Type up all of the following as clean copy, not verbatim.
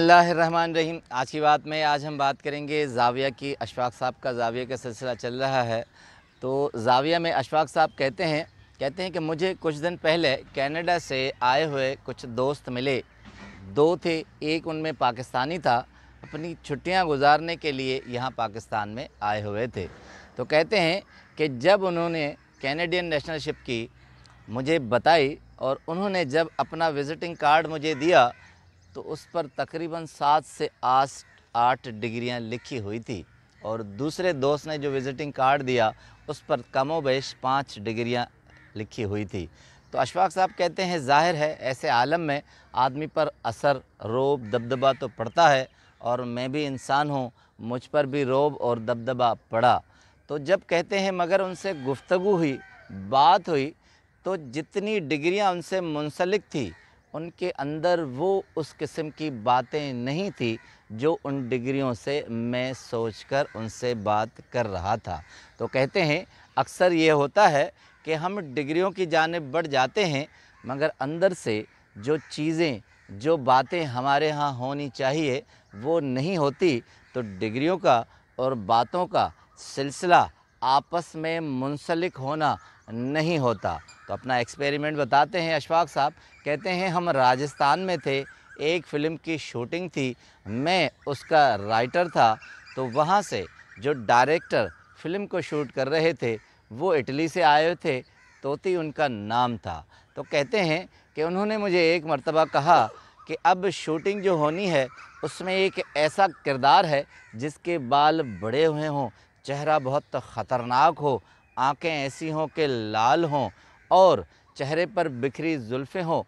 बिस्मिल्लाहिर्रहमानिर्रहीम। आज की बात में हम बात करेंगे ज़ाविया की। अशफाक साहब का ज़ाविया का सिलसिला चल रहा है। तो ज़ाविया में अशफाक साहब कहते हैं कि मुझे कुछ दिन पहले कनाडा से आए हुए कुछ दोस्त मिले। दो थे, एक उनमें पाकिस्तानी था, अपनी छुट्टियां गुजारने के लिए यहाँ पाकिस्तान में आए हुए थे। तो कहते हैं कि जब उन्होंने कैनेडियन नेशनलशिप की मुझे बताई और उन्होंने जब अपना विज़िटिंग कार्ड मुझे दिया तो उस पर तकरीबन 7 से 8 डिग्रियां लिखी हुई थी, और दूसरे दोस्त ने जो विज़िटिंग कार्ड दिया उस पर कमोबेश 5 डिग्रियां लिखी हुई थी। तो अशफाक साहब कहते हैं ज़ाहिर है ऐसे आलम में आदमी पर असर, रोब, दबदबा तो पड़ता है, और मैं भी इंसान हूँ, मुझ पर भी रोब और दबदबा पड़ा। तो जब कहते हैं मगर उनसे गुफ्तगू हुई, बात हुई, तो जितनी डिग्रियां उनसे मुंसलिक थी उनके अंदर वो उस किस्म की बातें नहीं थी जो उन डिग्रियों से मैं सोचकर उनसे बात कर रहा था। तो कहते हैं अक्सर ये होता है कि हम डिग्रियों की जानिब बढ़ जाते हैं, मगर अंदर से जो चीज़ें, जो बातें हमारे यहाँ होनी चाहिए वो नहीं होती। तो डिग्रियों का और बातों का सिलसिला आपस में मुंसलिक होना नहीं होता। तो अपना एक्सपेरिमेंट बताते हैं अशफाक साहब। कहते हैं हम राजस्थान में थे, एक फ़िल्म की शूटिंग थी, मैं उसका राइटर था। तो वहाँ से जो डायरेक्टर फ़िल्म को शूट कर रहे थे वो इटली से आए हुए थे, तोती उनका नाम था। तो कहते हैं कि उन्होंने मुझे एक मर्तबा कहा कि अब शूटिंग जो होनी है उसमें एक ऐसा किरदार है जिसके बाल बड़े हुए हों, चेहरा बहुत ख़तरनाक हो, आँखें ऐसी हों कि लाल हों, और चेहरे पर बिखरी जुल्फ़ें हों,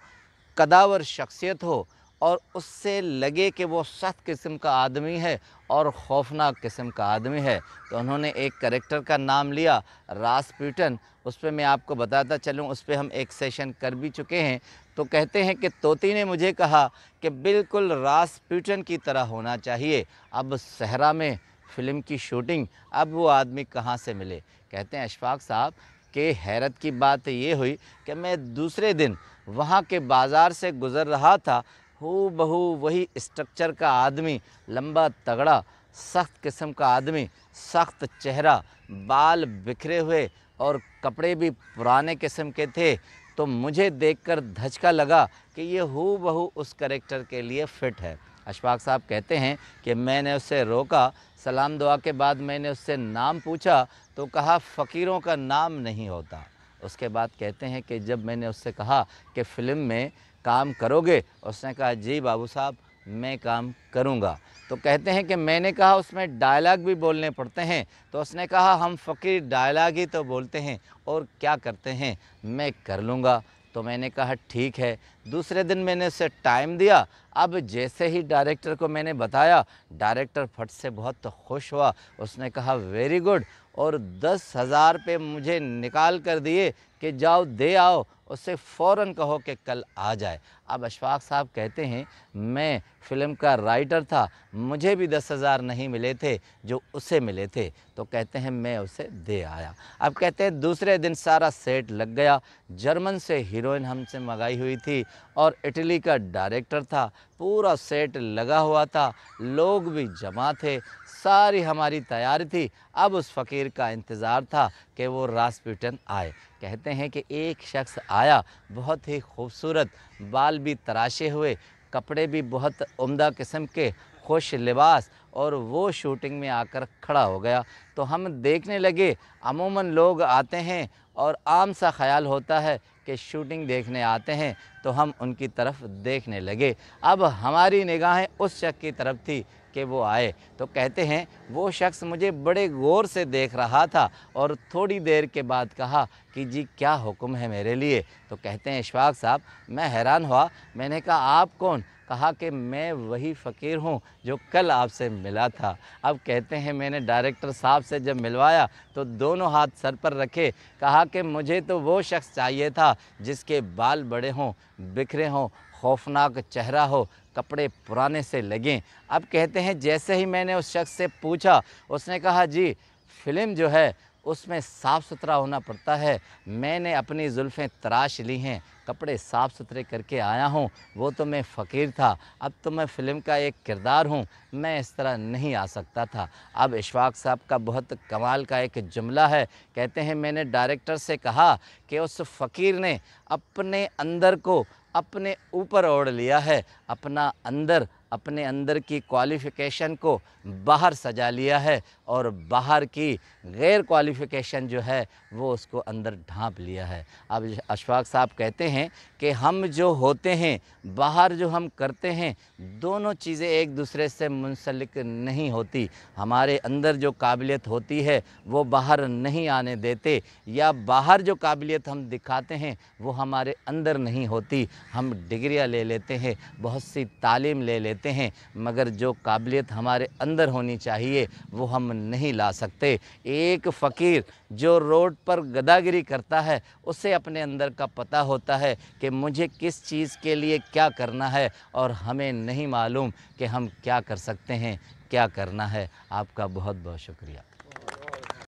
कदावर शख्सियत हो, और उससे लगे कि वो सख्त किस्म का आदमी है और खौफनाक किस्म का आदमी है। तो उन्होंने एक कैरेक्टर का नाम लिया, रास्पुटिन। उस पर मैं आपको बताता चलूँ, उस पर हम एक सेशन कर भी चुके हैं। तो कहते हैं कि तोती ने मुझे कहा कि बिल्कुल रास्पुटिन की तरह होना चाहिए। अब सहरा में फ़िल्म की शूटिंग, अब वो आदमी कहाँ से मिले। कहते हैं अशफाक साहब कि हैरत की बात ये हुई कि मैं दूसरे दिन वहाँ के बाज़ार से गुज़र रहा था, हू बहू वही स्ट्रक्चर का आदमी, लंबा तगड़ा सख्त किस्म का आदमी, सख्त चेहरा, बाल बिखरे हुए और कपड़े भी पुराने किस्म के थे। तो मुझे देखकर धचका लगा कि ये हू बहू उस कैरेक्टर के लिए फ़िट है। अशफाक साहब कहते हैं कि मैंने उससे रोका, सलाम दुआ के बाद मैंने उससे नाम पूछा तो कहा फ़कीरों का नाम नहीं होता। उसके बाद कहते हैं कि जब मैंने उससे कहा कि फ़िल्म में काम करोगे, उसने कहा जी बाबू साहब मैं काम करूँगा। तो कहते हैं कि मैंने कहा उसमें डायलॉग भी बोलने पड़ते हैं। तो उसने कहा हम फ़कीर डायलॉग ही तो बोलते हैं और क्या करते हैं, मैं कर लूँगा। तो मैंने कहा ठीक है। दूसरे दिन मैंने उसे टाइम दिया। अब जैसे ही डायरेक्टर को मैंने बताया, डायरेक्टर फट से बहुत खुश हुआ। उसने कहा वेरी गुड, और 10,000 रुपये मुझे निकाल कर दिए कि जाओ दे आओ, उससे फ़ौरन कहो कि कल आ जाए। अब अशफाक साहब कहते हैं मैं फ़िल्म का राइटर था, मुझे भी 10,000 नहीं मिले थे जो उसे मिले थे। तो कहते हैं मैं उसे दे आया। अब कहते हैं दूसरे दिन सारा सेट लग गया। जर्मन से हीरोइन हमसे मंगाई हुई थी और इटली का डायरेक्टर था। पूरा सेट लगा हुआ था, लोग भी जमा थे, सारी हमारी तैयारी थी। अब उस फ़कीर का इंतज़ार था कि वो रास्पुटिन आए। कहते हैं कि एक शख्स आया, बहुत ही खूबसूरत, बाल भी तराशे हुए, कपड़े भी बहुत उम्दा किस्म के, खुश लिबास, और वो शूटिंग में आकर खड़ा हो गया। तो हम देखने लगे। अमूमन लोग आते हैं और आम सा ख़याल होता है कि शूटिंग देखने आते हैं, तो हम उनकी तरफ देखने लगे। अब हमारी निगाहें उस शख्स की तरफ थी कि वो आए। तो कहते हैं वो शख्स मुझे बड़े गौर से देख रहा था और थोड़ी देर के बाद कहा कि जी क्या हुक्म है मेरे लिए। तो कहते हैं अशफाक साहब मैं हैरान हुआ। मैंने कहा आप कौन? कहा कि मैं वही फ़कीर हूँ जो कल आपसे मिला था। अब कहते हैं मैंने डायरेक्टर साहब से जब मिलवाया तो दोनों हाथ सर पर रखे, कहा कि मुझे तो वो शख्स चाहिए था जिसके बाल बड़े हों, बिखरे हों, खौफनाक चेहरा हो, कपड़े पुराने से लगें। अब कहते हैं जैसे ही मैंने उस शख्स से पूछा, उसने कहा जी फ़िल्म जो है उसमें साफ़ सुथरा होना पड़ता है, मैंने अपनी जुल्फ़ें तराश ली हैं, कपड़े साफ़ सुथरे करके आया हूँ, वो तो मैं फ़कीर था, अब तो मैं फ़िल्म का एक किरदार हूँ, मैं इस तरह नहीं आ सकता था। अब इशफ़ाक़ साहब का बहुत कमाल का एक जुमला है, कहते हैं मैंने डायरेक्टर से कहा कि उस फ़कीर ने अपने अंदर को अपने ऊपर ओढ़ लिया है, अपने अंदर की क्वालिफ़िकेशन को बाहर सजा लिया है और बाहर की गैर क्वालिफ़िकेशन जो है वो उसको अंदर ढाँप लिया है। अब अशफ़ाक़ साहब कहते हैं कि हम जो होते हैं, बाहर जो हम करते हैं, दोनों चीज़ें एक दूसरे से मुंसलिक नहीं होती। हमारे अंदर जो काबिलियत होती है वो बाहर नहीं आने देते, या बाहर जो काबिलियत हम दिखाते हैं वो हमारे अंदर नहीं होती। हम डिग्रियाँ ले लेते हैं, बहुत सी तालीम ले लेते हैं, मगर जो काबिलियत हमारे अंदर होनी चाहिए वो हम नहीं ला सकते। एक फ़कीर जो रोड पर गदागिरी करता है, उसे अपने अंदर का पता होता है कि मुझे किस चीज़ के लिए क्या करना है, और हमें नहीं मालूम कि हम क्या कर सकते हैं, क्या करना है। आपका बहुत बहुत शुक्रिया।